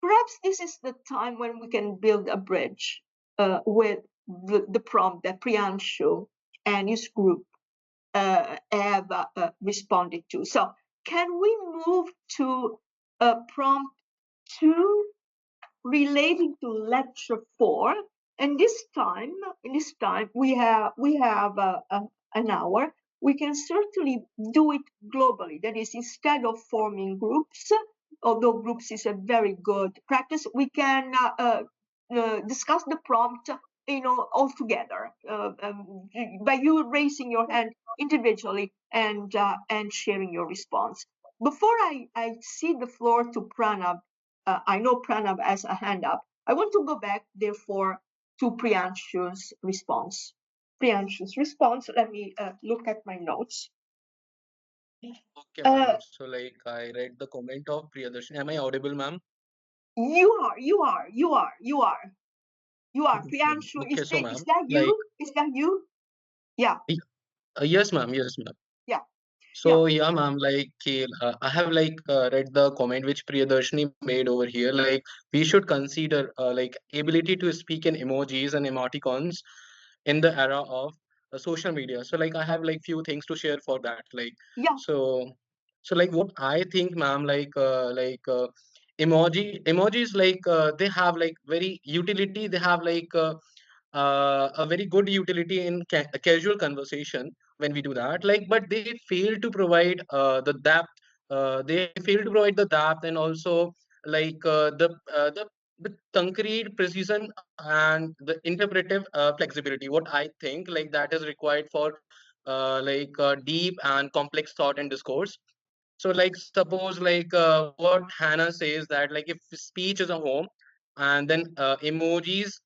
perhaps this is the time when we can build a bridge with the prompt that Priyanshu and his group have responded to. So can we move to prompt 2 relating to lecture 4? And this time, we have an hour. We can certainly do it globally. That is, instead of forming groups, although groups is a very good practice, we can discuss the prompt, all together by you raising your hand individually and sharing your response. Before I cede the floor to Pranav, I know Pranav has a hand up. I want to go back, therefore, to Priyanshu's response. Priyanshu's response, let me look at my notes. Okay, ma'am. So like I read the comment of Priyadarshini. Am I audible, ma'am? You are. Priyanshu, Okay, so is ma'am, that you? like Is that you? Yeah. yes, ma'am. Yes, ma'am. Yeah. So yeah, ma'am, like I have like read the comment which Priyadarshini made over here. Like we should consider like ability to speak in emojis and emoticons in the era of social media. So like I have like few things to share for that. Like Yeah. so, so like what I think, ma'am, emojis like they have like very utility. They have like a very good utility in casual conversation when we do that, like, but they fail to provide the depth, they fail to provide the depth, and also like the concrete precision and the interpretive flexibility, what I think like that is required for deep and complex thought and discourse. So like suppose like what Hannah says, that like if speech is a home, and then emojis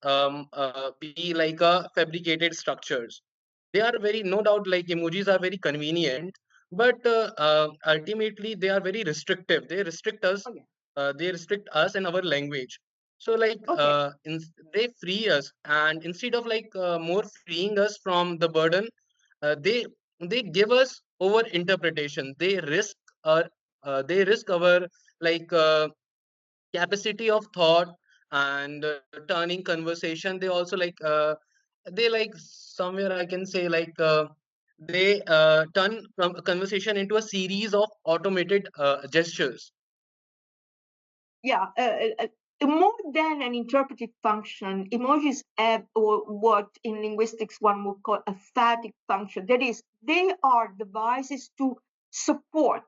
be like a fabricated structures. They are very, no doubt, like emojis are very convenient, but ultimately they are very restrictive. They restrict us. Okay. They restrict us and our language. So like Okay. they free us, and instead of like more freeing us from the burden, they give us over interpretation. They risk our like capacity of thought and turning conversation. They also they like somewhere I can say like they turn conversation into a series of automated gestures. Yeah. More than an interpretive function, emojis have what in linguistics one would call a phatic function. That is, they are devices to support,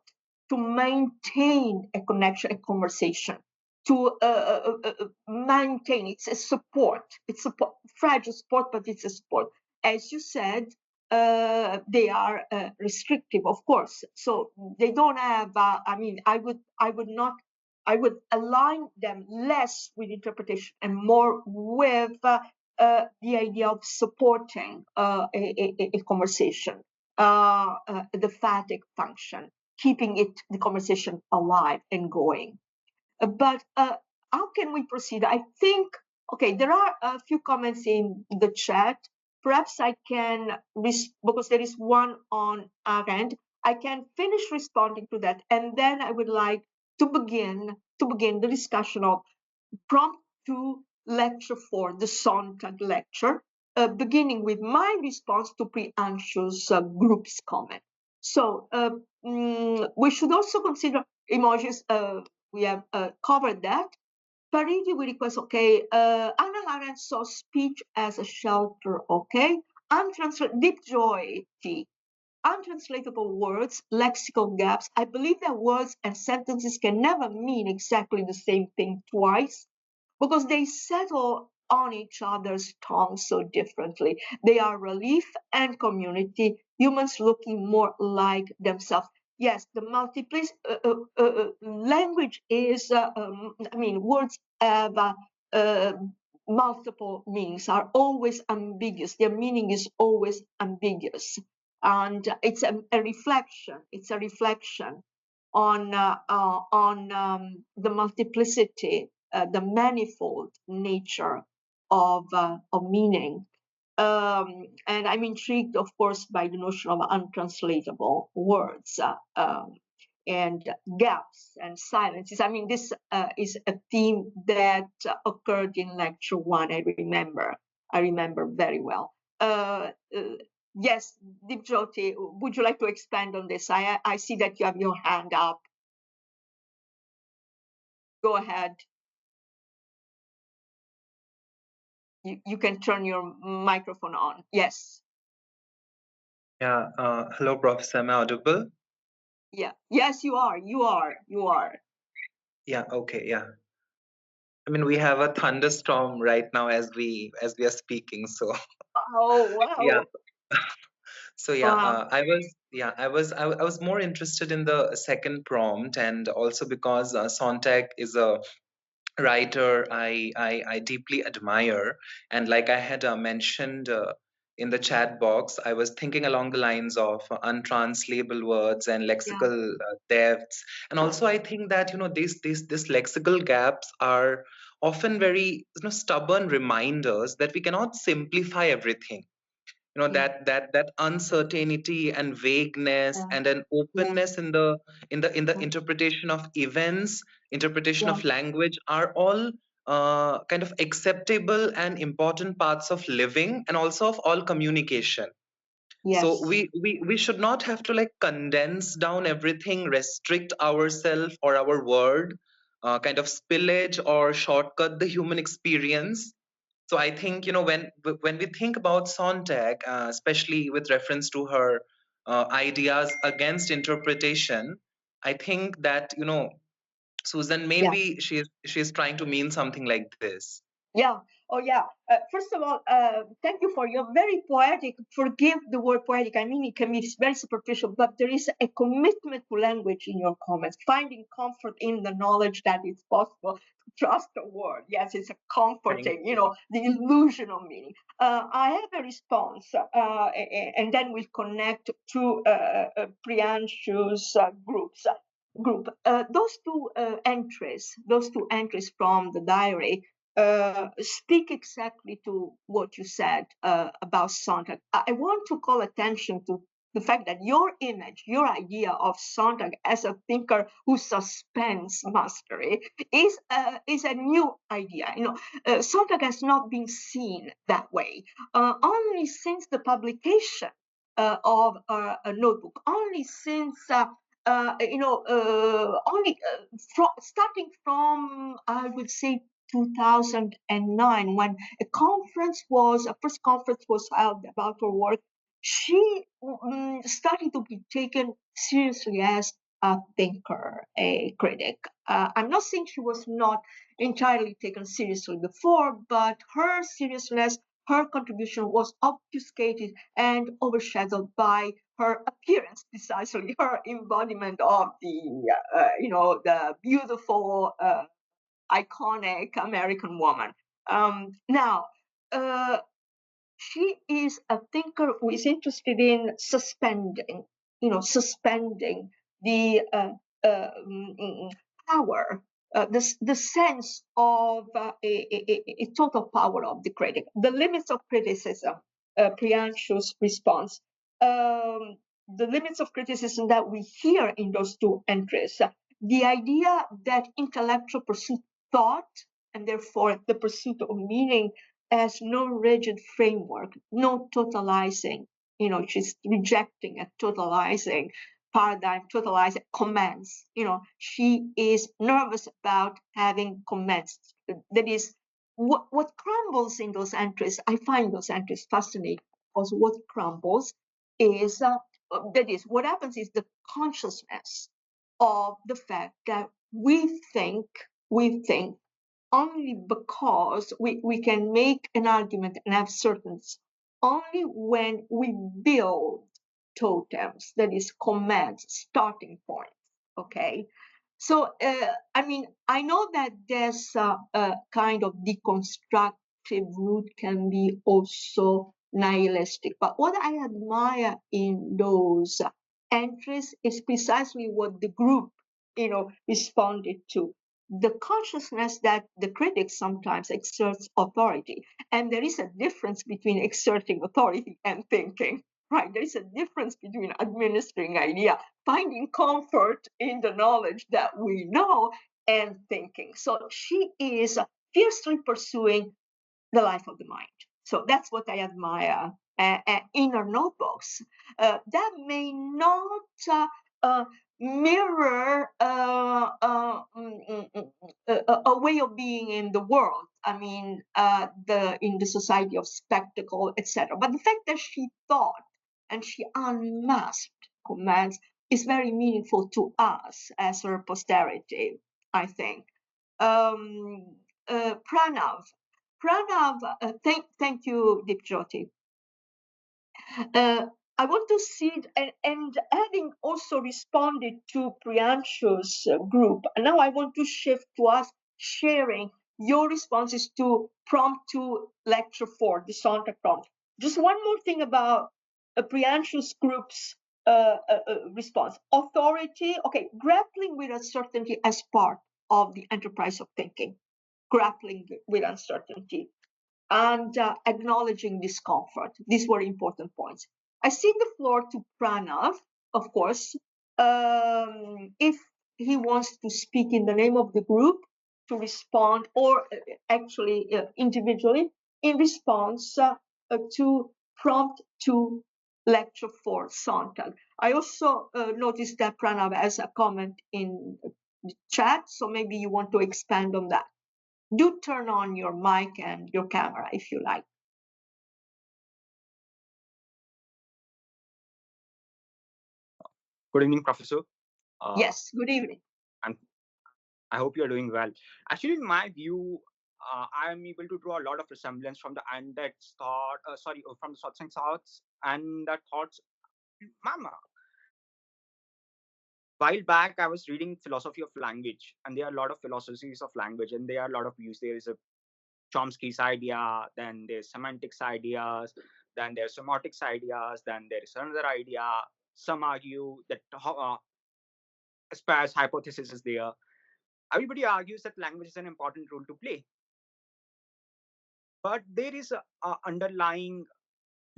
to maintain a connection, a conversation, to maintain. It's a support. It's a fragile support, but it's a support. As you said, they are restrictive, of course. So they don't have. I would align them less with interpretation and more with the idea of supporting a conversation, the phatic function, keeping the conversation alive and going. But how can we proceed? I think, okay, there are a few comments in the chat. Perhaps I can, because there is one on our end, I can finish responding to that. And then I would like to begin the discussion of prompt 2, lecture 4, the Sontag lecture, beginning with my response to Priyanshu's group's comment. So we should also consider emojis. We have covered that. Parigi, we request, okay. Anna Lawrence saw speech as a shelter, okay. Deep joy, T. Untranslatable words, lexical gaps. I believe that words and sentences can never mean exactly the same thing twice because they settle on each other's tongues so differently. They are relief and community, humans looking more like themselves. Yes, the language is, words have multiple meanings, are always ambiguous. Their meaning is always ambiguous. And it's a reflection. It's a reflection on the multiplicity, the manifold nature of meaning. And I'm intrigued, of course, by the notion of untranslatable words. and gaps and silences. I mean, this is a theme that occurred in lecture one. I remember very well. Yes, Dipjoti, would you like to expand on this? I see that you have your hand up. Go ahead. You can turn your microphone on. Yes. Yeah. Hello, Professor. Am I audible? Yeah. Yes, you are. You are. You are. Yeah. Okay. Yeah. I mean, we have a thunderstorm right now as we are speaking. So Oh wow. yeah. So yeah, Wow. I was more interested in the second prompt, and also because Sontag is a writer I deeply admire. And like I had mentioned in the chat box, I was thinking along the lines of untranslatable words and Yeah. lexical depths. And also, I think that, you know, these lexical gaps are often very, you know, stubborn reminders that we cannot simplify everything. You know, Yeah. that uncertainty and vagueness Yeah. and an Yeah. openness in the Yeah. interpretation of events, interpretation Yeah. of language, are all kind of acceptable and important parts of living and also of all communication. So Yes. we should not have to like condense down everything, restrict ourselves or our word, kind of spillage or shortcut the human experience. So I think, you know, when we think about Sontag, especially with reference to her ideas against interpretation, I think that, you know, Susan, Yeah. maybe she's trying to mean something like this. Yeah. Oh, yeah. First of all, thank you for your very poetic. Forgive the word poetic. I mean, it can be very superficial, but there is a commitment to language in your comments, finding comfort in the knowledge that it's possible to trust a word. Yes, it's a Thank comforting, you. the illusion of meaning. I have a response, and then we'll connect to Priyanshu's group. Those two entries from the diary speak exactly to what you said about Sontag. I want to call attention to the fact that your image, your idea of Sontag as a thinker who suspends mastery is a new idea. Sontag has not been seen that way. Only since the publication of a notebook, only since only starting from, I would say, 2009, when a first conference was held about her work, she started to be taken seriously as a thinker, a critic. I'm not saying she was not entirely taken seriously before, but her seriousness, her contribution was obfuscated and overshadowed by her appearance, precisely her embodiment of the beautiful, iconic American woman. Now, she is a thinker who is interested in suspending the power, the sense of a total power of the critic, the limits of criticism. Priyanshu's response. The limits of criticism that we hear in those two entries. The idea that intellectual pursuit thought, and therefore the pursuit of meaning, has no rigid framework, no totalizing. She's rejecting a totalizing paradigm, totalizing commands. She is nervous about having commands. That is what crumbles in those entries. I find those entries fascinating because what crumbles is that is what happens is the consciousness of the fact that we think only because we can make an argument and have certainty only when we build totems, that is commands, starting points. Okay. So, I know that there's a kind of deconstructive route can be also nihilistic, but what I admire in those entries is precisely what the group, responded to, the consciousness that the critic sometimes exerts authority. And there is a difference between exerting authority and thinking, right? There is a difference between administering idea finding comfort in the knowledge that we know and thinking. So she is fiercely pursuing the life of the mind. So that's what I admire in her notebooks. That may not mirror a way of being in the world. I mean, in the society of spectacle, etc. But the fact that she thought and she unmasked commands is very meaningful to us as her posterity, I think. Pranav, thank you, Dipjoti. I want to see it, and having also responded to Priyanshu's group, and now I want to shift to us sharing your responses to prompt 2, lecture 4, the Sontag prompt. Just one more thing about Priyanshu's group's response. Authority, okay, grappling with uncertainty as part of the enterprise of thinking, grappling with uncertainty and acknowledging discomfort. These were important points. I cede the floor to Pranav, of course, if he wants to speak in the name of the group to respond, or actually individually in response to prompt 2, lecture 4, Sontag. I also noticed that Pranav has a comment in the chat, so maybe you want to expand on that. Do turn on your mic and your camera if you like. Good evening, Professor. Yes, good evening. I hope you are doing well. Actually, in my view, I am able to draw a lot of resemblance from the Andet's thought, from the Sotsang thoughts and the thoughts. Mama, while back, I was reading philosophy of language, and there are a lot of philosophies of language, and there are a lot of views. There is a Chomsky's idea, then there's semantics ideas, then there's semantics ideas, then there is another idea. Some argue that Asper's hypothesis is there. Everybody argues that language is an important role to play. But there is a underlying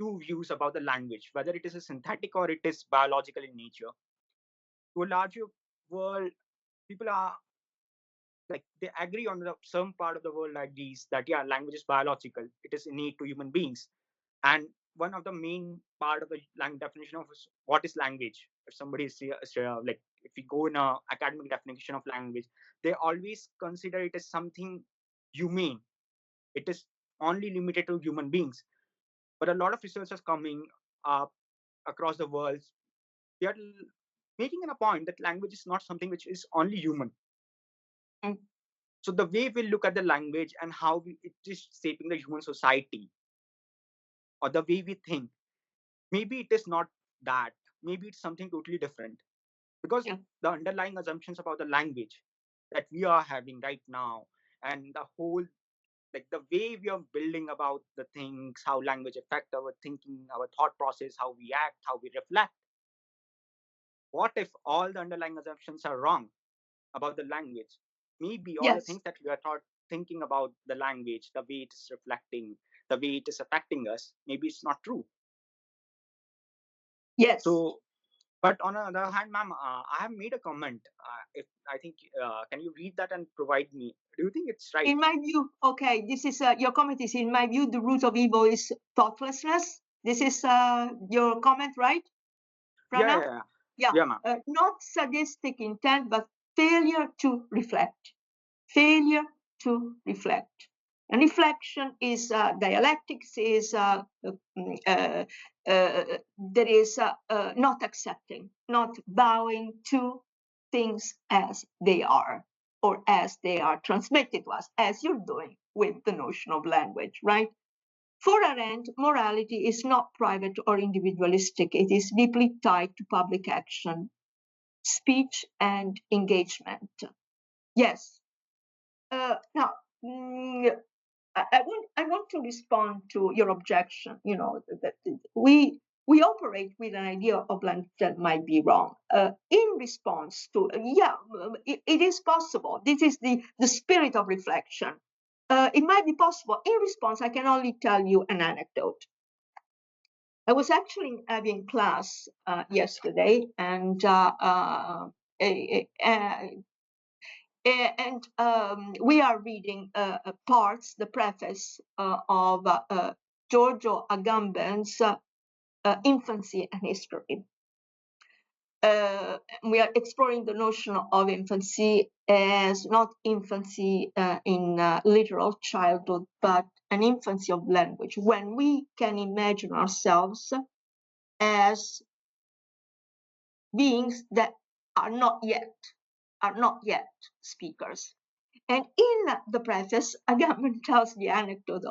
two views about the language, whether it is a synthetic or it is biological in nature. To a larger world, people are like, they agree on some part of the world agrees that, yeah, language is biological. It is innate to human beings. And one of the main part of the definition of what is language, if somebody is like, if we go in a academic definition of language, they always consider it as something humane. It is only limited to human beings. But a lot of researchers coming up across the world, they are making a point that language is not something which is only human. So the way we look at the language and how it is shaping the human society, or the way we think, maybe it is not that. Maybe it's something totally different. Because the underlying assumptions about the language that we are having right now, and the whole, like the way we are building about the things, how language affect our thinking, our thought process, how we act, how we reflect. What if all the underlying assumptions are wrong about the language? Maybe all the things that we are thinking about the language, the way it is reflecting, the way it is affecting us, maybe it's not true. Yes. So, but on the other hand, ma'am, I have made a comment. If I think, can you read that and provide me? Do you think it's right? In my view, okay, this is your comment is, in my view, the root of evil is thoughtlessness. This is your comment, right? Pranav? Yeah, ma'am. Not sadistic intent, but failure to reflect. Failure to reflect. And reflection is dialectics, is there is not accepting, not bowing to things as they are, or as they are transmitted to us, as you're doing with the notion of language, right? For Arendt, morality is not private or individualistic. It is deeply tied to public action, speech, and engagement. Yes. Now, I want to respond to your objection. You know that we operate with an idea of language that might be wrong. In response to, it is possible. This is the spirit of reflection. It might be possible. In response, I can only tell you an anecdote. I was actually having class yesterday, and we are reading parts, the preface of Giorgio Agamben's Infancy and History. We are exploring the notion of infancy as not infancy in literal childhood, but an infancy of language, when we can imagine ourselves as beings that are not yet speakers. And in the preface, Agamben tells the anecdote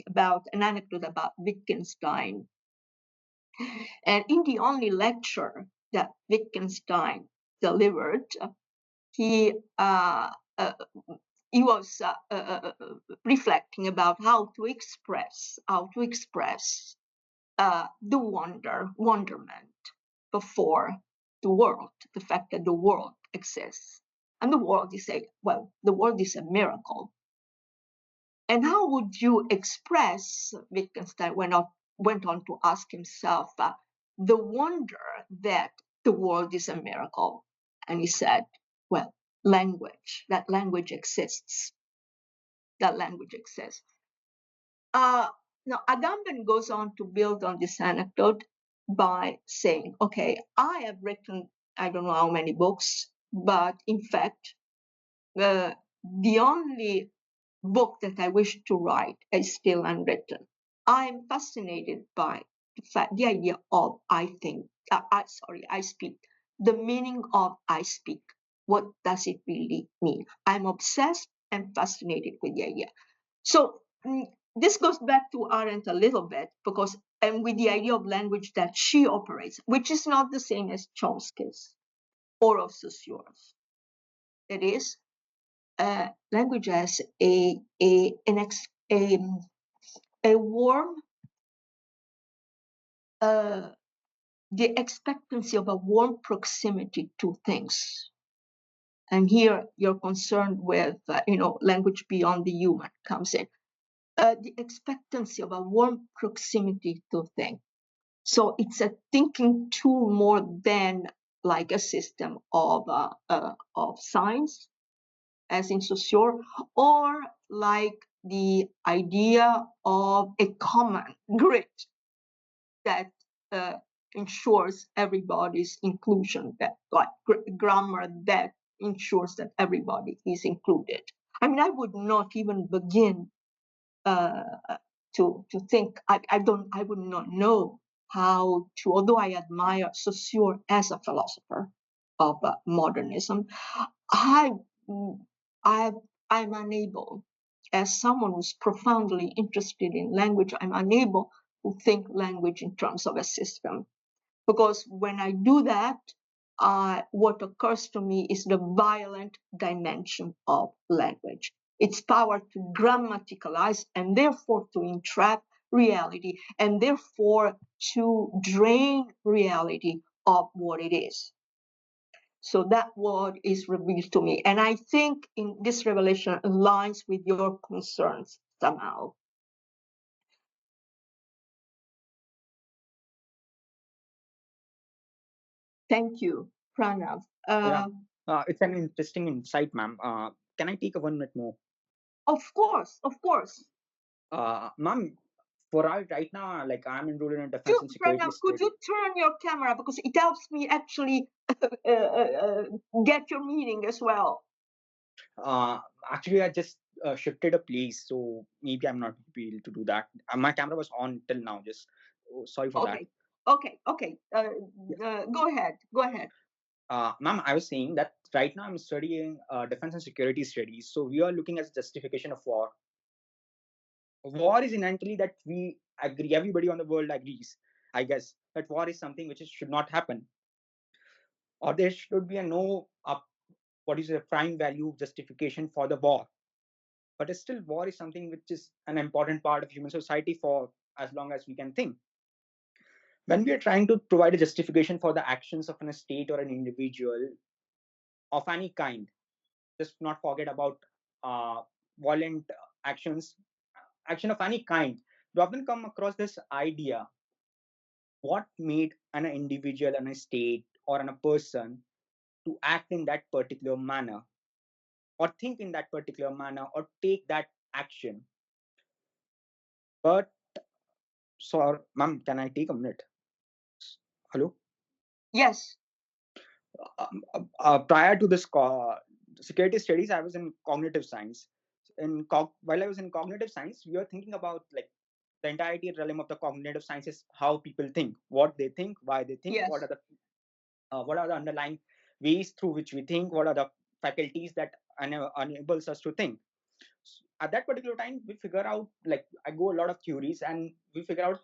about Wittgenstein. And in the only lecture that Wittgenstein delivered, he was reflecting about how to express the wonderment before the world, the fact that the world exists. And the world is the world is a miracle. And how would you express, Wittgenstein went on to ask himself, the wonder that the world is a miracle? And he said, well, language, that language exists. That language exists. Now, Agamben goes on to build on this anecdote by saying, okay, I have written, I don't know how many books, but in fact, the only book that I wish to write is still unwritten. I am fascinated by the idea of I speak, the meaning of I speak. What does it really mean? I'm obsessed and fascinated with the idea. So this goes back to Arendt a little bit, because and with the idea of language that she operates, which is not the same as Chomsky's or of Saussure's. It is language as a warm, the expectancy of a warm proximity to things. And here you're concerned with, language beyond the human comes in. The expectancy of a warm proximity to things. So it's a thinking tool more than like a system of science, as in Saussure, or like the idea of a common grid that ensures everybody's inclusion, that like grammar that ensures that everybody is included. I mean, I would not even begin to think. I would not know how to. Although I admire Saussure as a philosopher of modernism, I'm unable, as someone who's profoundly interested in language, I'm unable to think language in terms of a system. Because when I do that, what occurs to me is the violent dimension of language. Its power to grammaticalize and therefore to entrap reality, and therefore to drain reality of what it is. So that word is revealed to me. And I think in this revelation aligns with your concerns somehow. Thank you, Pranav. It's an interesting insight, ma'am. Can I take a 1 minute more? Of course. Ma'am, for right now, like I'm enrolled in a defense and security Pranav, study. could you turn your camera, because it helps me actually get your meaning as well. Actually, I just shifted a place, so maybe I'm not able to do that. My camera was on till now. Just sorry for that. Okay. Go ahead. Ma'am, I was saying that right now I'm studying defense and security studies. So we are looking at justification of war. War is inherently that we agree, everybody on the world agrees, I guess, that war is something which should not happen. Or there should be a what is a prime value justification for the war. But still, war is something which is an important part of human society for as long as we can think. When we are trying to provide a justification for the actions of a state or an individual of any kind, just not forget about violent action of any kind, we often come across this idea what made an individual and a state or a person to act in that particular manner or think in that particular manner or take that action. But sorry, ma'am, can I take a minute? Hello. Yes. Prior to this security studies, I was in cognitive science. While I was in cognitive science, we were thinking about like the entirety realm of the cognitive sciences, how people think, what they think, why they think, Yes. what are the underlying ways through which we think, what are the faculties that enables us to think. At that particular time, we figure out, like, I go a lot of theories and we figure out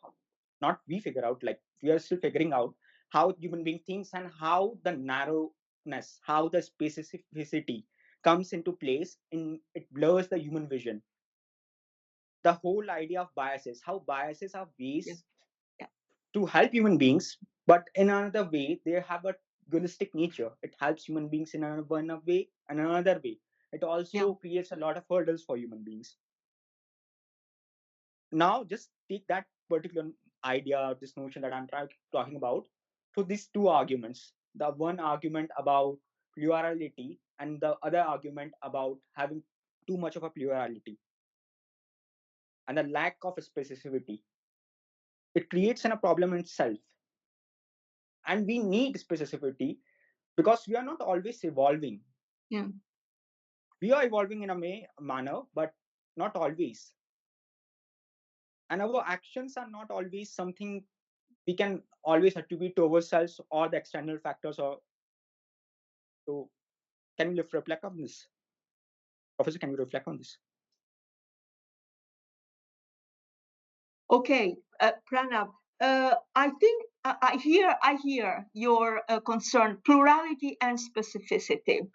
like we are still figuring out how human being thinks and how the narrowness, how the specificity comes into place. It blurs the human vision. The whole idea of biases, how biases are ways to help human beings, but in another way they have a dualistic nature. It helps human beings in one way and another way. It also creates a lot of hurdles for human beings. Now just take that particular idea, this notion that I'm talking about, to these two arguments. The one argument about plurality and the other argument about having too much of a plurality and the lack of specificity. It creates a problem in itself. And we need specificity because we are not always evolving. Yeah. We are evolving in a manner, but not always. And our actions are not always something we can always attribute to ourselves or the external factors. Or so, can you reflect on this, Professor? Can you reflect on this? Okay, Pranav. I think I hear your concern, plurality and specificity.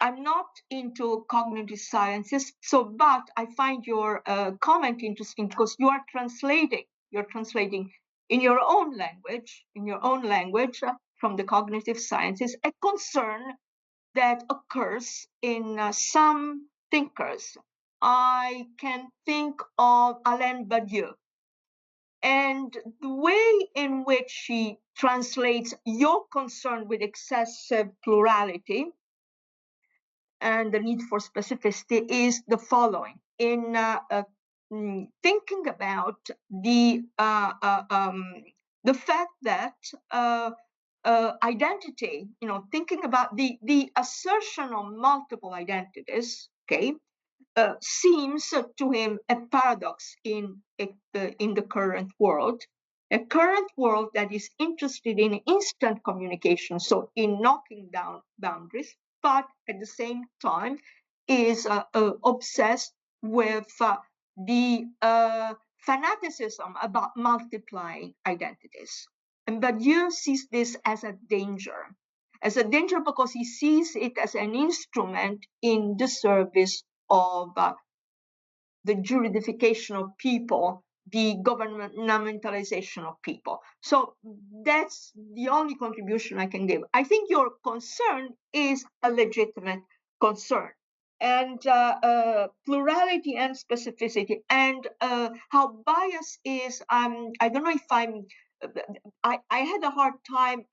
I'm not into cognitive sciences, but I find your comment interesting because you are translating. You're translating in your own language, from the cognitive sciences, a concern that occurs in some thinkers. I can think of Alain Badiou and the way in which she translates your concern with excessive plurality and the need for specificity is the following. In thinking about the fact that identity, thinking about the assertion of multiple identities, okay, seems to him a paradox in the current world. A current world that is interested in instant communication, so in knocking down boundaries, but at the same time is obsessed with the fanaticism about multiplying identities. And Badiou sees this as a danger because he sees it as an instrument in the service of the juridification of people, the governmentalization of people. So that's the only contribution I can give. I think your concern is a legitimate concern. And plurality and specificity and how bias is, I don't know if I had a hard time,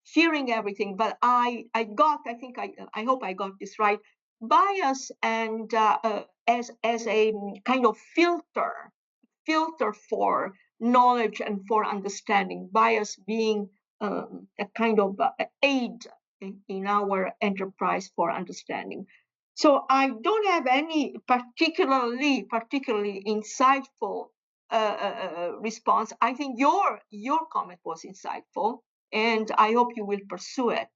hearing everything, but I hope I got this right. Bias and as a kind of filter for knowledge and for understanding. Bias being a kind of aid in our enterprise for understanding. So I don't have any particularly insightful response. I think your comment was insightful, and I hope you will pursue it.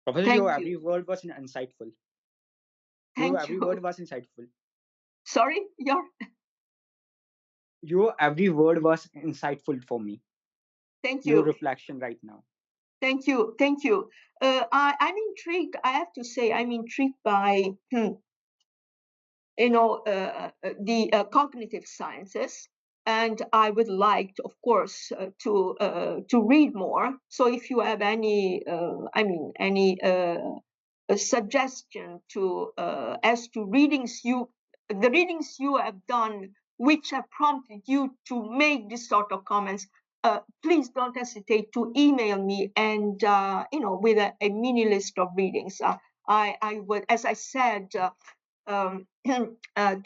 Professor, your every word was insightful. Every word was insightful. Sorry, your every word was insightful for me. Thank you. Your reflection right now. Thank you. I'm intrigued. I have to say, I'm intrigued by the cognitive sciences, and I would like, of course, to read more. So, if you have any, a suggestion to as to the readings you have done which have prompted you to make this sort of comments, please don't hesitate to email me, and with a mini list of readings. I would, as I said to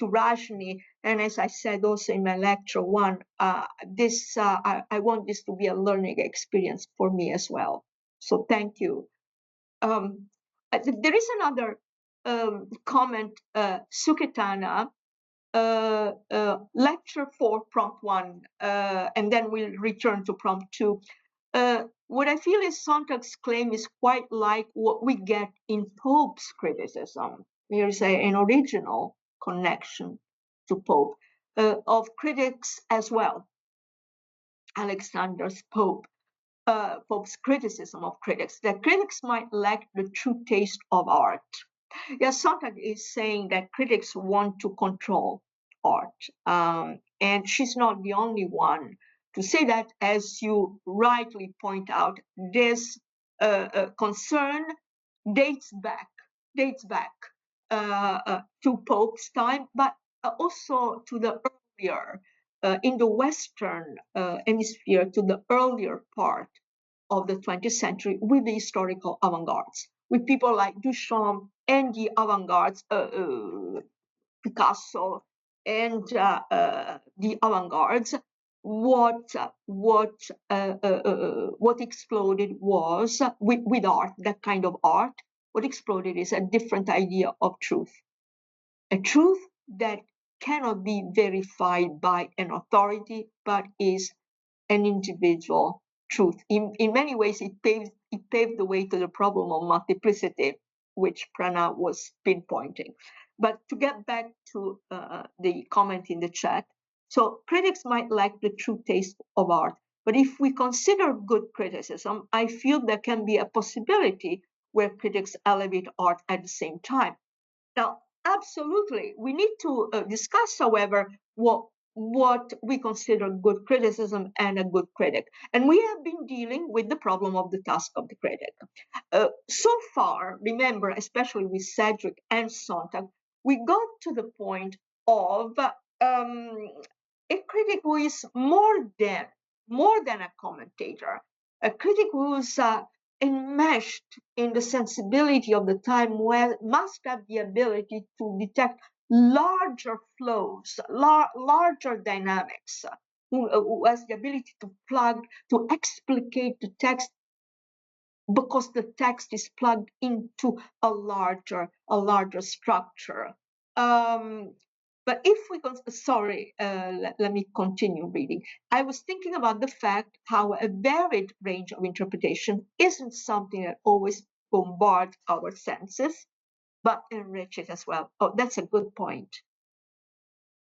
Rajni, and as I said also in my lecture one, I want this to be a learning experience for me as well. So thank you. There is another comment, Suketana, lecture 4, prompt 1, and then we'll return to prompt 2. What I feel is Sontag's claim is quite like what we get in Pope's criticism. There's an original connection to Pope, of critics as well. Alexander's Pope's criticism of critics, that critics might lack the true taste of art. Yes, Sontag is saying that critics want to control art, and she's not the only one to say that. As you rightly point out, this concern dates back to Pope's time, but also to the earlier, in the Western hemisphere, to the earlier part of the 20th century with the historical avant-gardes, with people like Duchamp and the avant-gardes, Picasso and the avant-gardes. What exploded was with art, that kind of art. What exploded is a different idea of truth, a truth that cannot be verified by an authority, but is an individual truth. In many ways, it paved the way to the problem of multiplicity, which Prana was pinpointing. But to get back to the comment in the chat, so critics might lack the true taste of art, but if we consider good criticism, I feel there can be a possibility where critics elevate art at the same time. Now, absolutely, we need to discuss, however, what we consider good criticism and a good critic. And we have been dealing with the problem of the task of the critic. So far, remember, especially with Sedgwick and Sontag, we got to the point of a critic who is more than a commentator, a critic who's enmeshed in the sensibility of the time, well, must have the ability to detect larger flows, larger dynamics, who has the ability to explicate the text because the text is plugged into a larger structure. But if we let me continue reading. I was thinking about the fact how a varied range of interpretation isn't something that always bombards our senses, but enrich it as well. Oh, that's a good point.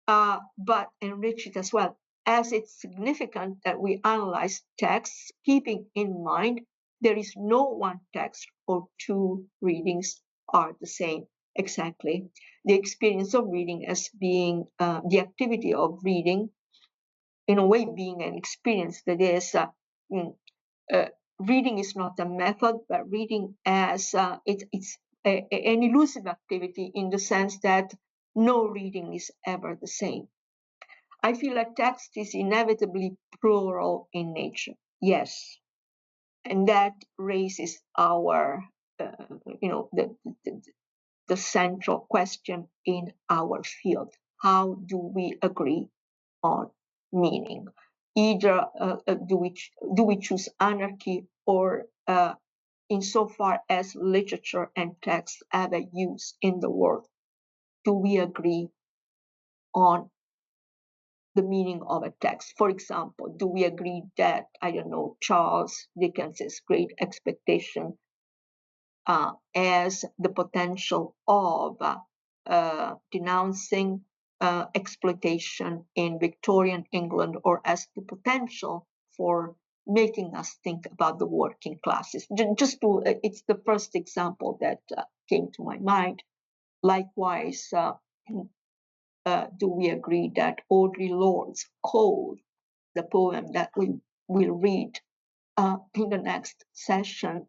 But enrich it as well, as it's significant that we analyze texts keeping in mind there is no one text or two readings are the same. Exactly. The experience of reading as being the activity of reading, in a way, being an experience that is, reading is not a method, but reading as it's an elusive activity in the sense that no reading is ever the same. I feel like text is inevitably plural in nature. Yes. And that raises our, the central question in our field. How do we agree on meaning? Either do we choose anarchy, or insofar as literature and text have a use in the world, do we agree on the meaning of a text? For example, do we agree that, Charles Dickens's Great Expectation as the potential of denouncing exploitation in Victorian England, or as the potential for making us think about the working classes? It's the first example that came to my mind. Likewise, do we agree that Audre Lorde's Cold, the poem that we will read in the next session,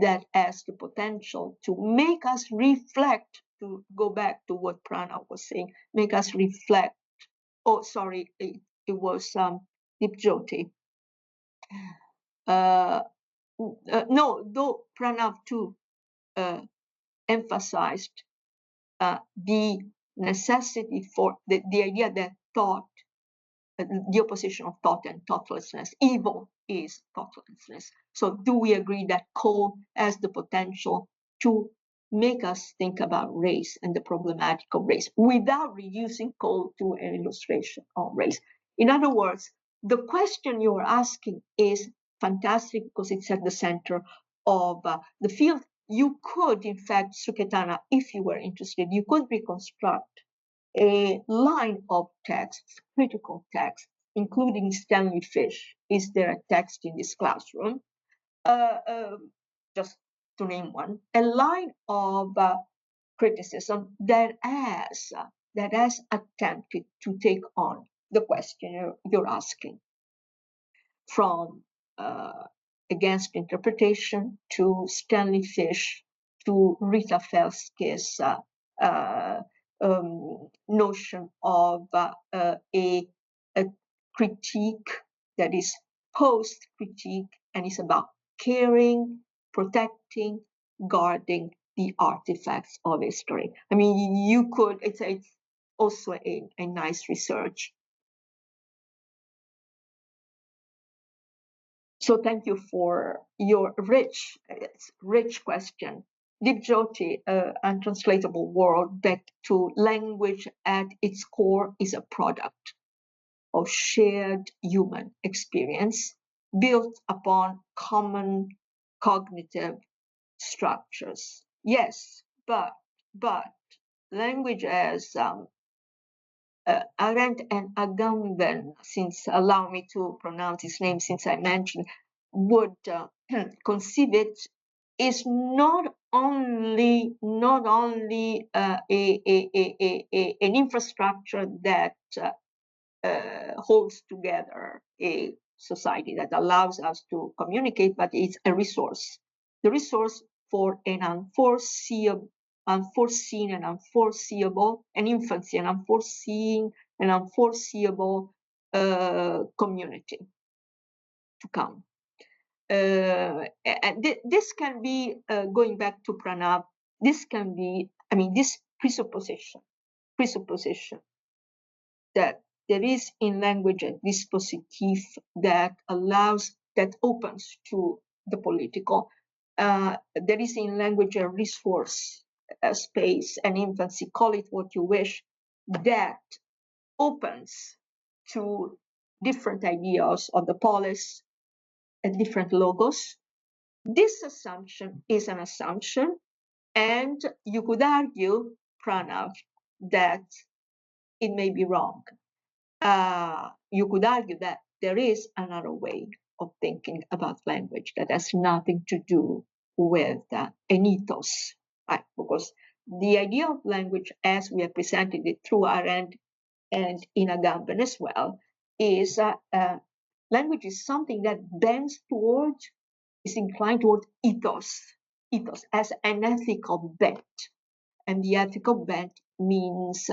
that has the potential to make us reflect, to go back to what Prana was saying, make us reflect oh, sorry, it was Dipjoti. No, though Pranav too emphasized the necessity for the idea that thought, the opposition of thought and thoughtlessness. Evil is thoughtlessness. So do we agree that Cole has the potential to make us think about race and the problematic of race without reducing Cole to an illustration of race? In other words, the question you're asking is fantastic because it's at the center of the field. You could, in fact, Suketana, if you were interested, you could reconstruct a line of texts, critical texts, including Stanley Fish. Is there a text in this classroom? Just to name one, a line of criticism that has attempted to take on the question you're asking, from Against Interpretation to Stanley Fish to Rita Felsky's notion of a critique that is post-critique and is about caring, protecting, guarding the artifacts of history. I mean, you could, it's also a nice research. So thank you for your rich question. Dipjoti, Untranslatable World, back to language at its core is a product of shared human experience built upon common cognitive structures. Yes, but language as Arendt and Agamben, since allow me to pronounce his name since I mentioned, would conceive it is not only an infrastructure that holds together a society that allows us to communicate, but it's a resource. The resource for an unforeseen and unforeseeable, an infancy, an unforeseeable community to come. And this can be, going back to Pranav, this can be, I mean, this presupposition that there is in language a dispositif that opens to the political. There is in language a resource, a space, an infancy, call it what you wish, that opens to different ideas of the polis and different logos. This assumption is an assumption, and you could argue, Pranav, that it may be wrong. You could argue that there is another way of thinking about language that has nothing to do with an ethos, right? Because the idea of language, as we have presented it through Arendt and in Agamben as well, is language is something that bends toward, is inclined toward ethos as an ethical bent. And the ethical bent means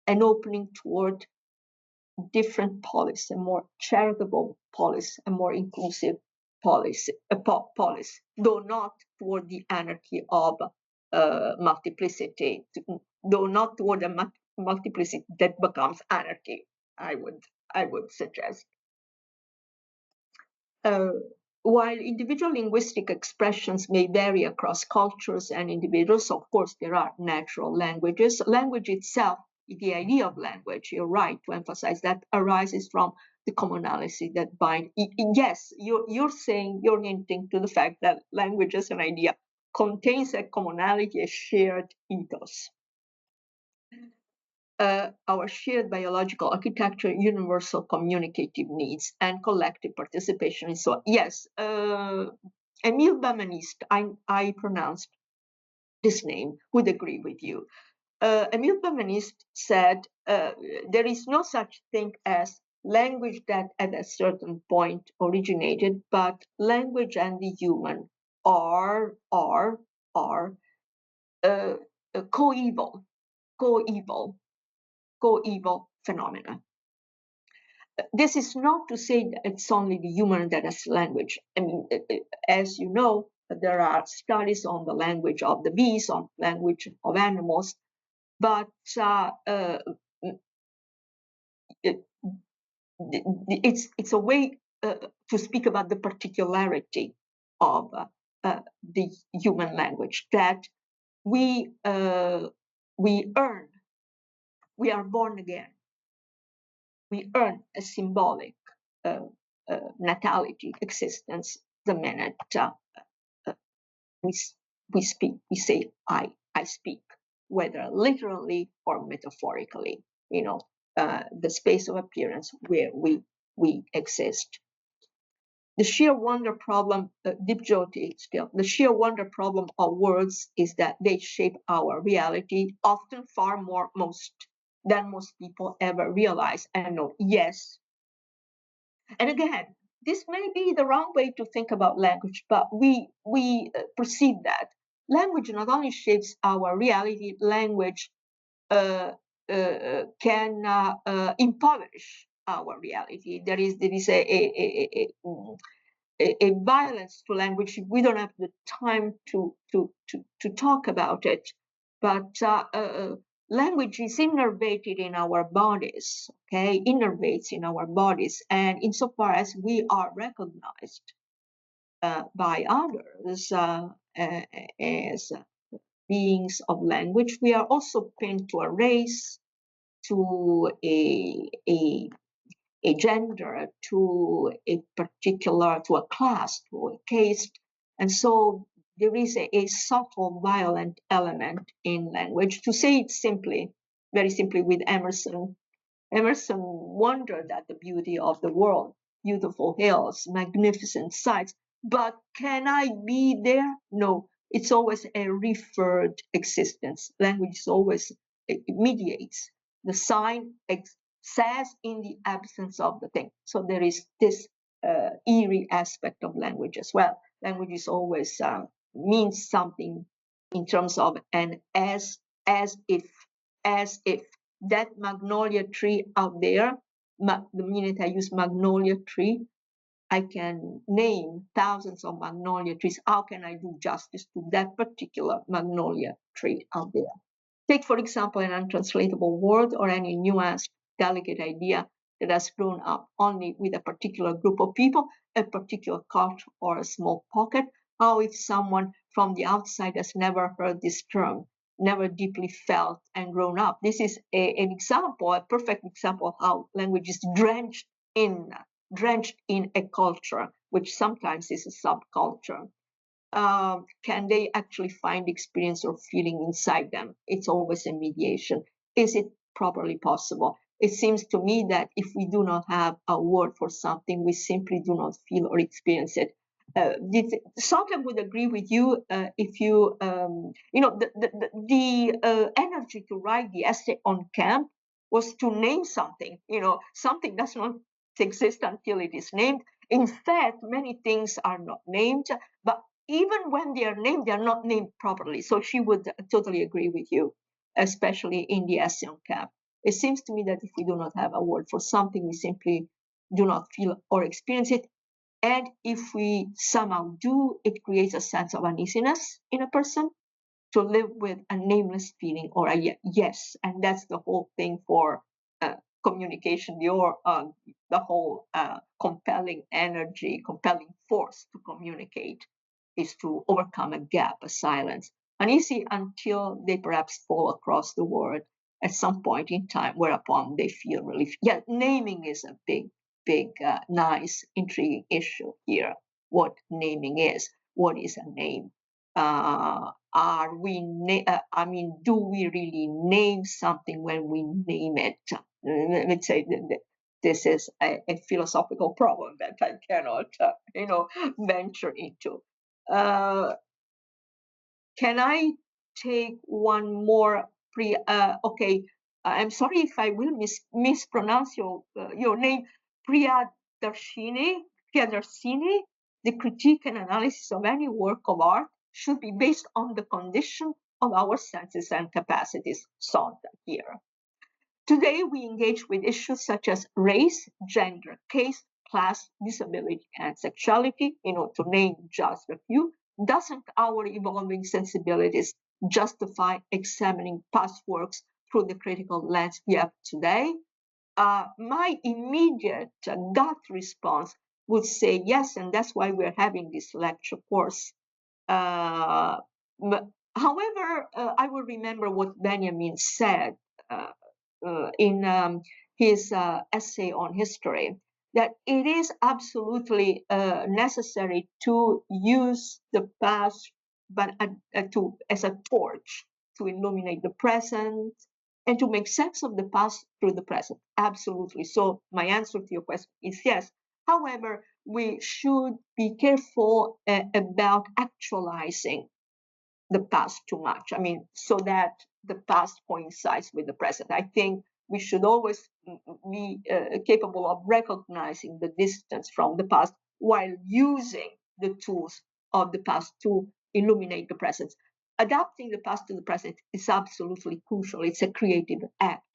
an opening toward different polis, a more charitable polis, a more inclusive polis, though not toward the anarchy of multiplicity, though not toward a multiplicity that becomes anarchy, I would suggest. While individual linguistic expressions may vary across cultures and individuals, of course, there are natural languages. Language itself, the idea of language, you're right to emphasize that, arises from the commonality that bind. Yes, you're hinting to the fact that language as an idea contains a commonality, a shared ethos. Our shared biological architecture, universal communicative needs, and collective participation. And so, yes, Emile Bamanist, I pronounced this name, would agree with you. Emile Bamanist said there is no such thing as language that at a certain point originated, but language and the human are co-evil phenomena. this is not to say that it's only the human that has language. I mean, as you know, there are studies on the language of the bees, on language of animals, but it's a way to speak about the particularity of the human language, that we earn, we are born again, we earn a symbolic natality existence the minute we speak, we say I speak, whether literally or metaphorically, the space of appearance where we exist. The sheer wonder problem, Deep Jyoti still, the sheer wonder problem of words is that they shape our reality often far more than most people ever realize and know. Yes. And again, this may be the wrong way to think about language, but we perceive that language not only shapes our reality, language can impoverish our reality. There is a violence to language. We don't have the time to talk about it, but language is innervated in our bodies, okay? Innervates in our bodies, and insofar as we are recognized by others as beings of language, we are also pinned to a race, to a gender, to a class, to a caste. And so there is a subtle, violent element in language. To say it simply, very simply with Emerson, Emerson wondered at the beauty of the world, beautiful hills, magnificent sights, but can I be there? No, it's always a referred existence. Language is always, it mediates. The sign says in the absence of the thing. So there is this eerie aspect of language as well. Language is always means something in terms of an as if that magnolia tree out there, the minute I use magnolia tree, I can name thousands of magnolia trees. How can I do justice to that particular magnolia tree out there? Take, for example, an untranslatable word or any nuanced, delicate idea that has grown up only with a particular group of people, a particular culture, or a small pocket. How if someone from the outside has never heard this term, never deeply felt and grown up? This is an example, a perfect example of how language is drenched in a culture, which sometimes is a subculture. Can they actually find experience or feeling inside them? It's always a mediation. Is it properly possible? It seems to me that if we do not have a word for something, we simply do not feel or experience it. Sontag would agree with you if you, the energy to write the essay on camp was to name something. Something does not exist until it is named. In fact, many things are not named, but even when they are named, they are not named properly. So she would totally agree with you, especially in the essay on camp. It seems to me that if we do not have a word for something, we simply do not feel or experience it. And if we somehow do, it creates a sense of uneasiness in a person to live with a nameless feeling or a yes. And that's the whole thing for communication, the whole compelling energy, compelling force to communicate is to overcome a gap, a silence, uneasy until they perhaps fall across the word at some point in time, whereupon they feel relief. Yeah, naming is a big, nice, intriguing issue here. What naming is? What is a name? Do we really name something when we name it? Let's say this is a philosophical problem that I cannot, venture into. Can I take one more? Okay, I'm sorry if I will mispronounce your name, Priyadarsini. The critique and analysis of any work of art should be based on the condition of our senses and capacities. Sontag here. Today, we engage with issues such as race, gender, caste, class, disability, and sexuality, to name just a few. Doesn't our evolving sensibilities justify examining past works through the critical lens we have today? My immediate gut response would say yes, and that's why we're having this lecture course. However, I will remember what Benjamin said in his essay on history, that it is absolutely necessary to use the past, but as a torch to illuminate the present and to make sense of the past through the present. Absolutely. So my answer to your question is yes. However, we should be careful about actualizing the past too much. I mean, so that the past coincides with the present. I think we should always be capable of recognizing the distance from the past while using the tools of the past to illuminate the present. Adapting the past to the present is absolutely crucial. It's a creative act.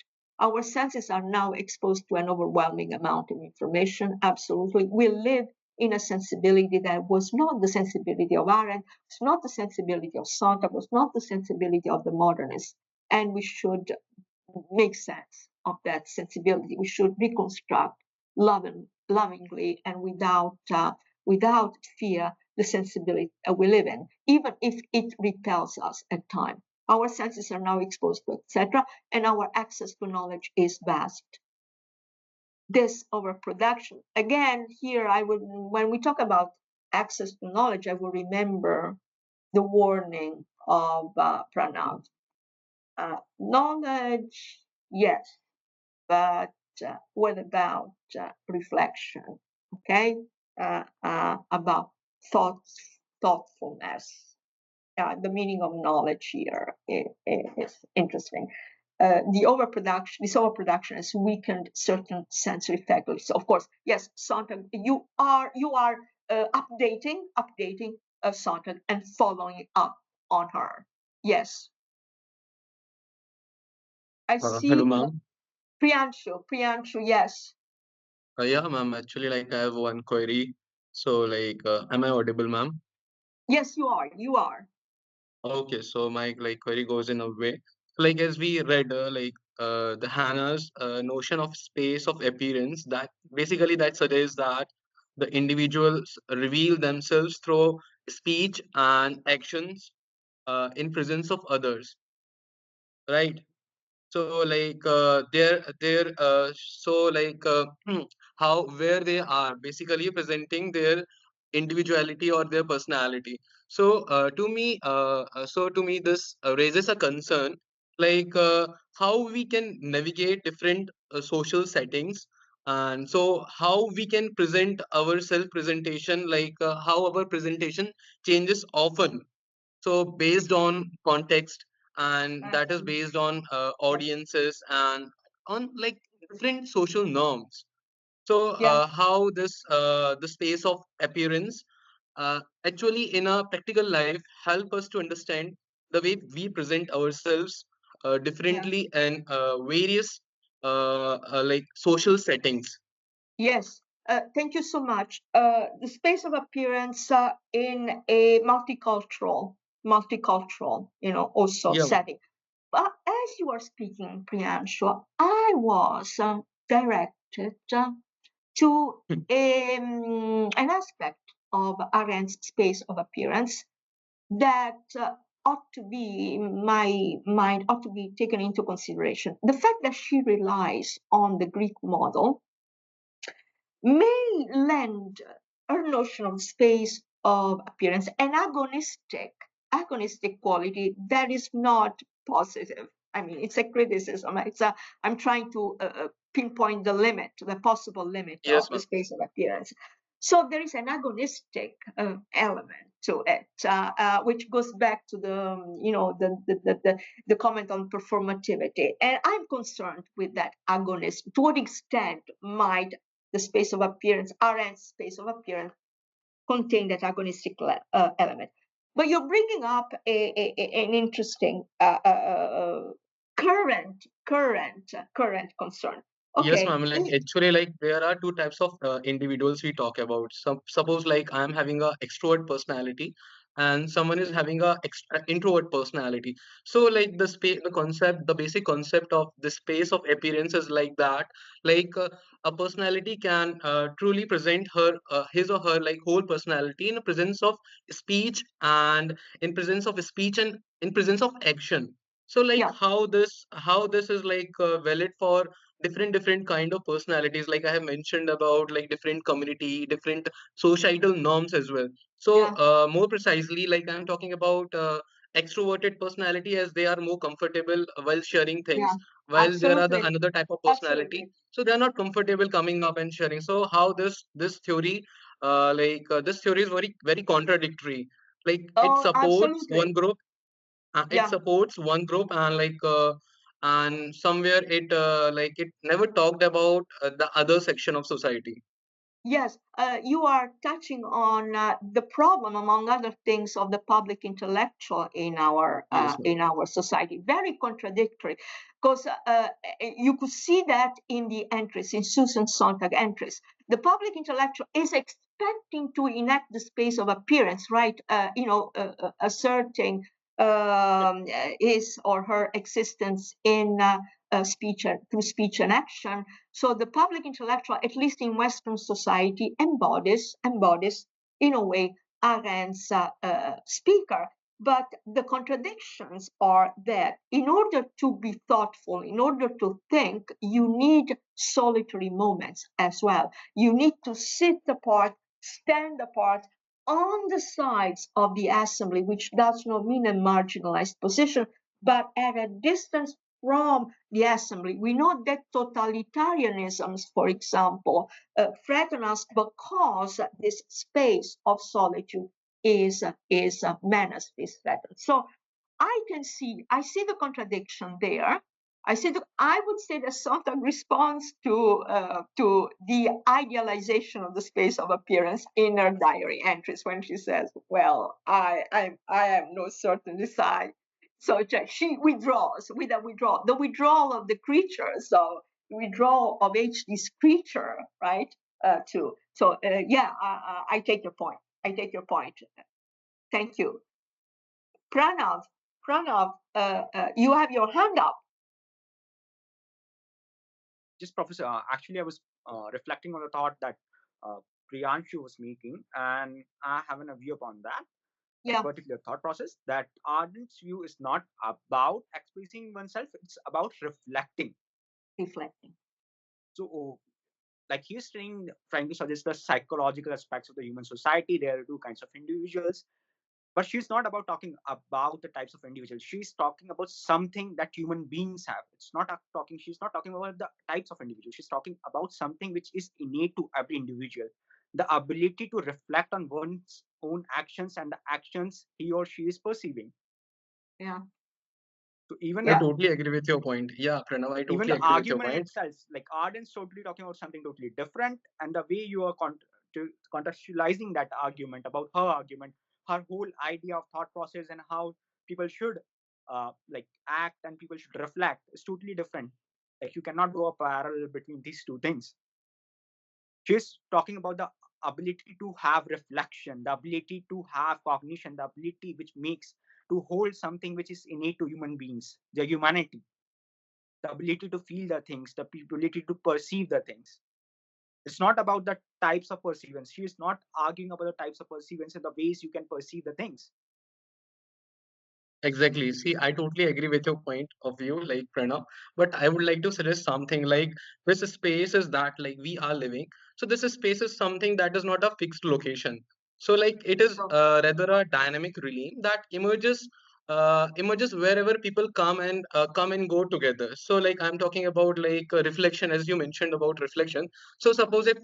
Our senses are now exposed to an overwhelming amount of information. Absolutely. We live in a sensibility that was not the sensibility of Arendt, was not the sensibility of Sontag, was not the sensibility of the modernists. And we should make sense of that sensibility. We should reconstruct lovingly and without fear the sensibility we live in, even if it repels us at times. Our senses are now exposed to, etc., and our access to knowledge is vast. This overproduction, again, here when we talk about access to knowledge, I will remember the warning of Pranav. Knowledge, yes, but what about reflection? Okay, about thoughtfulness. The meaning of knowledge here is interesting. This overproduction has weakened certain sensory faculties. Of course, yes, Sontag, you are updating Sontag and following up on her. Yes, I see. Hello, ma'am. Priyanshu, yes. Yeah, ma'am. Actually, like I have one query. So, like, am I audible, ma'am? Yes, you are. Okay, so my query goes in a way, like as we read, the Hannah's notion of space of appearance, that basically that suggests that the individuals reveal themselves through speech and actions in presence of others, right? So how where they are basically presenting their individuality or their personality. So to me this raises a concern, how we can navigate different social settings, and so how we can present our self presentation, how our presentation changes often, so based on context, and that is based on audiences and on like different social norms. So Yes, how this the space of appearance actually in a practical life help us to understand the way we present ourselves yeah. differently in various social settings. Yes, thank you so much. The space of appearance in a multicultural, also Yeah. setting. But as you are speaking, Priyanshu, I was directed to an aspect of Arendt's space of appearance that ought to be, in my mind, ought to be taken into consideration. The fact that she relies on the Greek model may lend her notion of space of appearance an agonistic quality that is not positive. I mean, it's a criticism. I'm trying to pinpoint the possible limit of Yes, the ma'am. space of appearance. So there is an agonistic element to it, which goes back to the comment on performativity. And I'm concerned with that agonist. To what extent might the space of appearance, Arendt's space of appearance, contain that agonistic element? But you're bringing up an interesting current current concern. Yes, Okay. ma'am. Like actually, like there are two types of individuals we talk about. Suppose like I'm having a extrovert personality, and someone is having a introvert personality. So like the concept, the basic concept of the space of appearance is like that. Like a personality can truly present his or her like whole personality in the presence of speech and in presence of speech and in presence of action. So like Yeah. how this is like valid for different kind of personalities, like I have mentioned about like different community, different societal norms as well. So Yeah. more precisely, like I'm talking about extroverted personality, as they are more comfortable while sharing Yeah. things, while there are the Absolutely. another type of personality, Absolutely. so they are not comfortable coming up and sharing. So how this theory this theory is very contradictory. Like it Oh, supports absolutely. one group, it Yeah. supports one group, and and somewhere it never talked about the other section of society. Yes, you are touching on the problem, among other things, of the public intellectual Yes, ma'am. in our society. Very contradictory, because you could see that in the entries, in Susan Sontag entries. The public intellectual is expecting to enact the space of appearance, right? Asserting his or her existence in through speech and action. So the public intellectual, at least in Western society, embodies in a way Arendt's speaker. But the contradictions are that in order to be thoughtful, in order to think, you need solitary moments as well. You need to sit apart, stand apart on the sides of the assembly, which does not mean a marginalized position, but at a distance from the assembly. We know that totalitarianisms, for example, threaten us because this space of solitude is menaced, is threatened. So I see the contradiction there. I would say that Sontag responds to the idealization of the space of appearance in her diary entries when she says, "Well, I have no certain decide." So she withdraws with a withdrawal, the withdrawal of the creature, so withdrawal of HD's creature, right? Too. So yeah, I take your point. I take your point. Thank you. Pranav, you have your hand up. Just Professor, actually, I was reflecting on the thought that Priyanshu was making, and I have a view upon that. Yeah. Particular thought process that Ardent's view is not about expressing oneself; it's about reflecting. Reflecting. So, like he's trying to suggest the psychological aspects of the human society. There are two kinds of individuals, but she's not about talking about the types of individuals. She's talking about something that human beings have. It's not talking. She's not talking about the types of individuals. She's talking about something which is innate to every individual: the ability to reflect on one's own actions and the actions he or she is perceiving. Yeah. So even I Yeah. totally agree with your point. Yeah, Pranav, I even totally the agree with your argument in point. itself, like Arden's totally talking about something totally different, and the way you are contextualizing that argument about her argument, her whole idea of thought process and how people should like act and people should reflect is totally different. Like you cannot draw a parallel between these two things. She's talking about the ability to have reflection, the ability to have cognition, the ability which makes to hold something which is innate to human beings, the humanity, the ability to feel the things, the ability to perceive the things. It's not about the types of perceivance. She is not arguing about the types of perceivance and the ways you can perceive the things. Exactly. See, I totally agree with your point of view, like Pranav. But I would like to suggest something like this space is that like we are living. So this space is something that is not a fixed location. So like it is So, rather a dynamic realm that emerges wherever people come and go together. So like I'm talking about like reflection, as you mentioned about reflection. So suppose if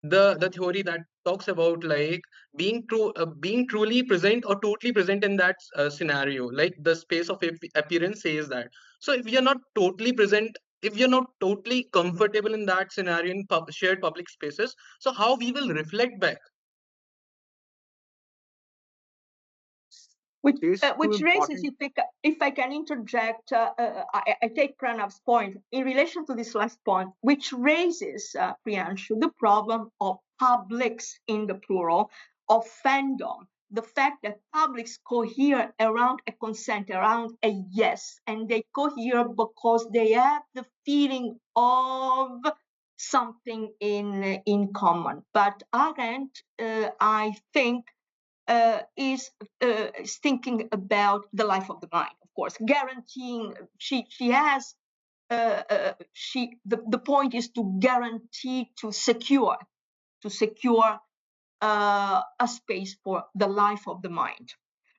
the theory that talks about like being truly present or totally present in that scenario, like the space of appearance says that. So if you're not totally present, if you're not totally comfortable in that scenario in shared public spaces, so how we will reflect back? Which There's two raises, important. if I can interject, I take Pranav's point in relation to this last point, which raises, Priyanshu, the problem of publics in the plural, of fandom, the fact that publics cohere around a consent, around a yes, and they cohere because they have the feeling of something in common. But Arendt, I think, is thinking about the life of the mind, of course, guaranteeing she has the point is to guarantee to secure a space for the life of the mind.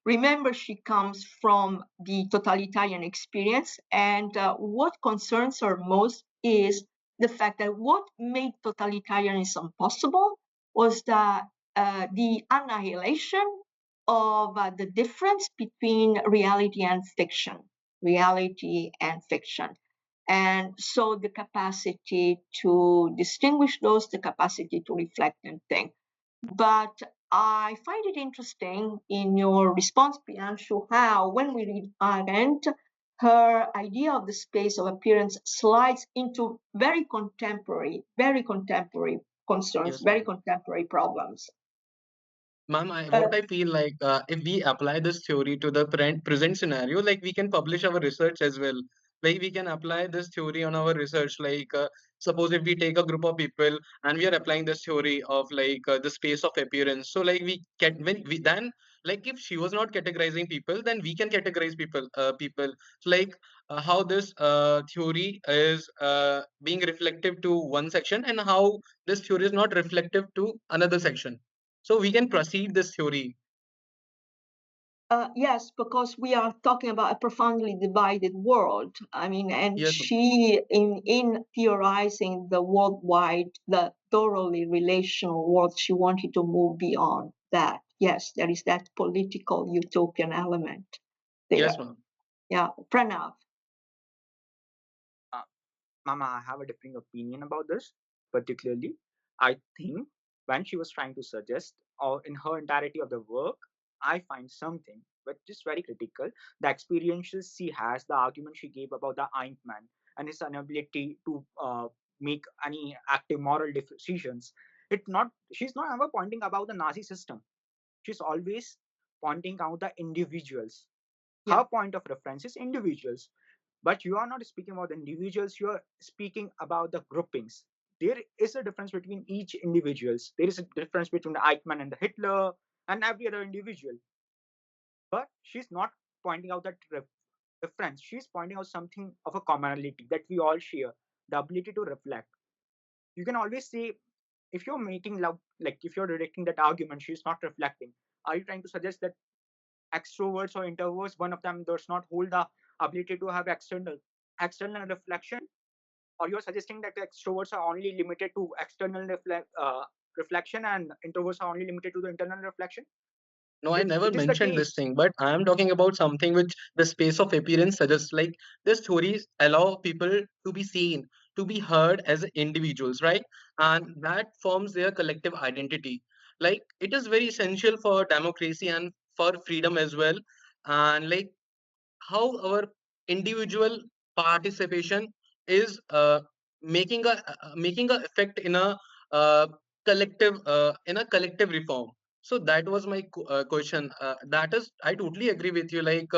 Remember, she comes from the totalitarian experience, and what concerns her most is the fact that what made totalitarianism possible was the annihilation of the difference between reality and fiction. Reality and fiction. And so the capacity to distinguish those, the capacity to reflect and think. But I find it interesting in your response, Priyanshu, how when we read Arendt, her idea of the space of appearance slides into very contemporary concerns, Yes, very ma'am. contemporary problems. Ma'am, Uh, what I feel like, if we apply this theory to the present scenario, like we can publish our research as well. Like we can apply this theory on our research. Like suppose if we take a group of people and we are applying this theory of like the space of appearance. So like we can when we then like if she was not categorizing people, then we can categorize people. So like how this theory is being reflective to one section and how this theory is not reflective to another section. So we can proceed this theory. Yes, because we are talking about a profoundly divided world. I mean, and Yes, ma'am. she, in theorizing the worldwide, the thoroughly relational world, she wanted to move beyond that. Yes, there is that political utopian element there. Yes, ma'am. Yeah, Pranav. uh, Mama, I have a different opinion about this. Particularly, I think when she was trying to suggest, or in her entirety of the work, I find something which is very critical. The experiences she has, the argument she gave about the Eichmann and his inability to make any active moral decisions. It's not. She's not ever pointing about the Nazi system. She's always pointing out the individuals. Yeah. Her point of reference is individuals, but you are not speaking about the individuals, you are speaking about the groupings. There is a difference between each individuals. There is a difference between the Eichmann and the Hitler and every other individual, but she's not pointing out that difference. She's pointing out something of a commonality that we all share, the ability to reflect. You can always say, if you're making love, like if you're rejecting that argument, she's not reflecting. Are you trying to suggest that extroverts or introverts, one of them does not hold the ability to have external reflection? Or you're suggesting that extroverts are only limited to external reflection and introverts are only limited to the internal reflection? No, I If never it is the mentioned this case, thing, but I am talking about something which the space of appearance suggests. Like these theories allow people to be seen, to be heard as individuals, right? And that forms their collective identity. Like it is very essential for democracy and for freedom as well. And like how our individual participation is making a effect uh, in a collective reform. So that was my question. That is, I totally agree with you. Like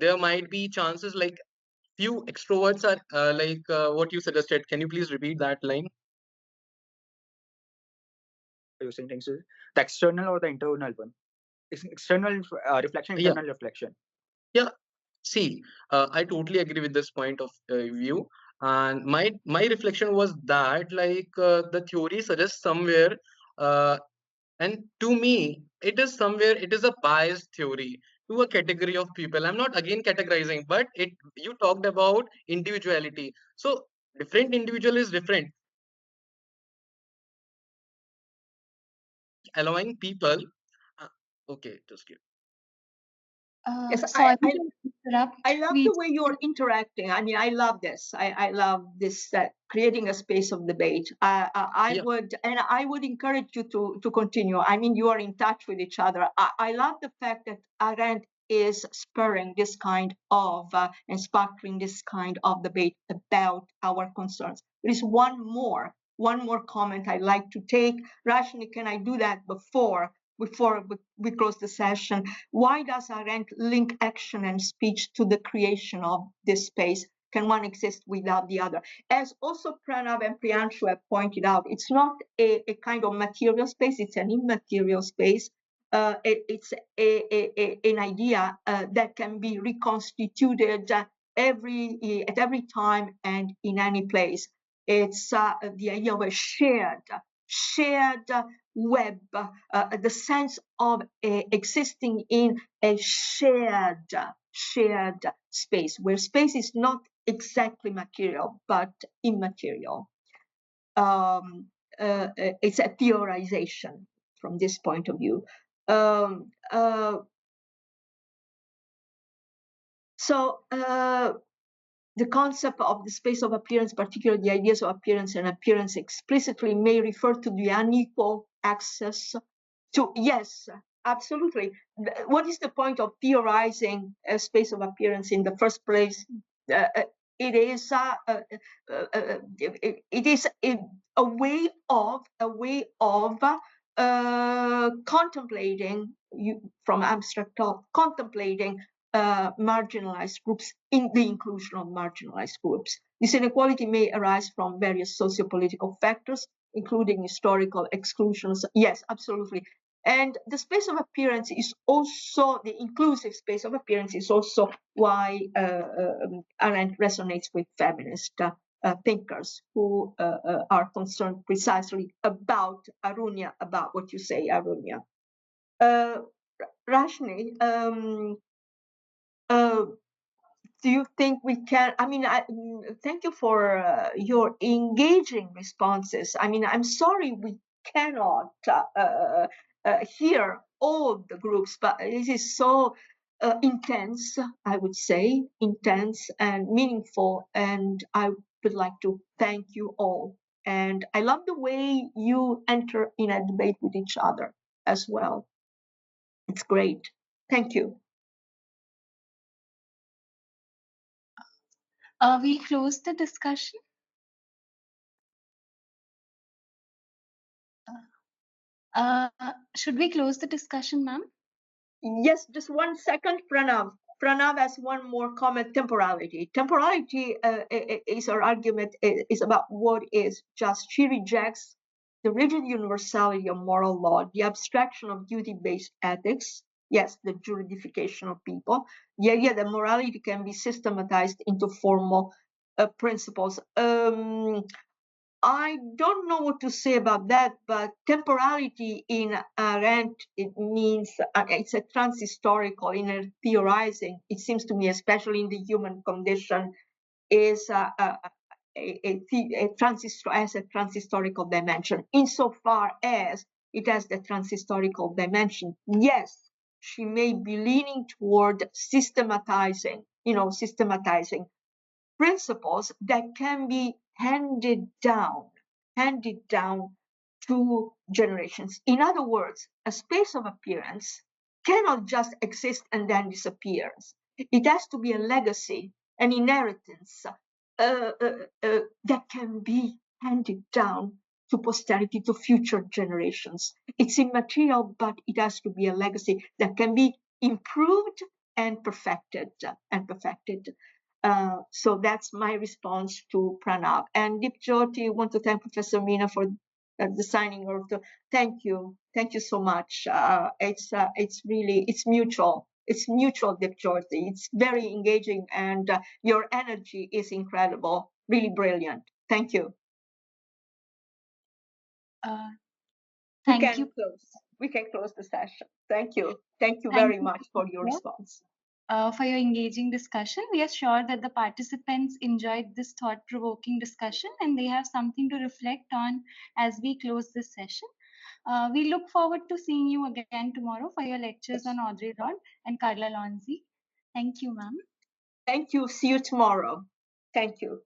there might be chances like few extroverts are like what you suggested. Can you please repeat that line? are you saying things is the external or the internal one? Is external reflection, Yeah, internal reflection? yeah. See, I totally agree with this point of view, and my reflection was that like the theory suggests somewhere, uh, and to me, it is somewhere it is a biased theory to a category of people. I'm not again categorizing, but it you talked about individuality, so different individual is different, allowing people. Uh, okay, just give. Yes, Sorry to interrupt. I love We the way you're interacting. I mean, I love this. I love this creating a space of debate. I Yeah. would, and I would encourage you to continue. I mean, you are in touch with each other. I love the fact that Arendt is spurring this kind of and sparkling this kind of debate about our concerns. There is one more comment I'd like to take. Rashni, can I do that before we close the session? Why does Arendt link action and speech to the creation of this space? Can one exist without the other? As also Pranav and Priyanshu have pointed out, it's not a kind of material space, it's an immaterial space. It's an idea that can be reconstituted at every time and in any place. It's the idea of a shared web, the sense of existing in a shared space, where space is not exactly material but immaterial. It's a theorization from this point of view. The concept of the space of appearance, particularly the ideas of appearance and appearance explicitly, may refer to the unequal access to, yes, absolutely. What is the point of theorizing a space of appearance in the first place? It is a way of contemplating, from abstract thought, contemplating marginalized groups in the inclusion of marginalized groups. This inequality may arise from various socio-political factors, including historical exclusions. Yes, absolutely. And the space of appearance is also, the inclusive space of appearance is also why Arendt resonates with feminist thinkers who are concerned precisely about Arunya, about what you say, Arunya. Rashni, do you think we can, I mean, thank you for your engaging responses. I mean, I'm sorry we cannot hear all the groups, but this is so intense, I would say, intense and meaningful. And I would like to thank you all. And I love the way you enter in a debate with each other as well. It's great. Thank you. we close the discussion. Should we close the discussion, ma'am? Yes, just 1 second, Pranav. Pranav has one more comment, temporality. Temporality is her argument, is about what is just. She rejects the rigid universality of moral law, the abstraction of duty-based ethics, yes, the juridification of people, the idea that morality can be systematized into formal principles. I don't know what to say about that, but temporality in Arendt, it means it's a transhistorical inner theorizing. It seems to me, especially in the human condition, is a transhistorical dimension. Insofar as it has the transhistorical dimension, yes, she may be leaning toward systematizing principles that can be handed down to generations. In other words, a space of appearance cannot just exist and then disappears. It has to be a legacy, an inheritance that can be handed down to posterity, to future generations. It's immaterial, but it has to be a legacy that can be improved and perfected. So that's my response to Pranav. And Dipjyoti, I want to thank Professor Meena for the signing of the. Thank you so much. It's mutual. It's mutual, Dipjyoti. It's very engaging, and your energy is incredible. Really brilliant. Thank you. Thank you. We can close the session. Thank you. Thank you very much for your response. For your engaging discussion. We are sure that the participants enjoyed this thought-provoking discussion and they have something to reflect on as we close this session. We look forward to seeing you again tomorrow for your lectures on Audre Lorde and Carla Lonzi. Thank you, ma'am. Thank you. See you tomorrow. Thank you.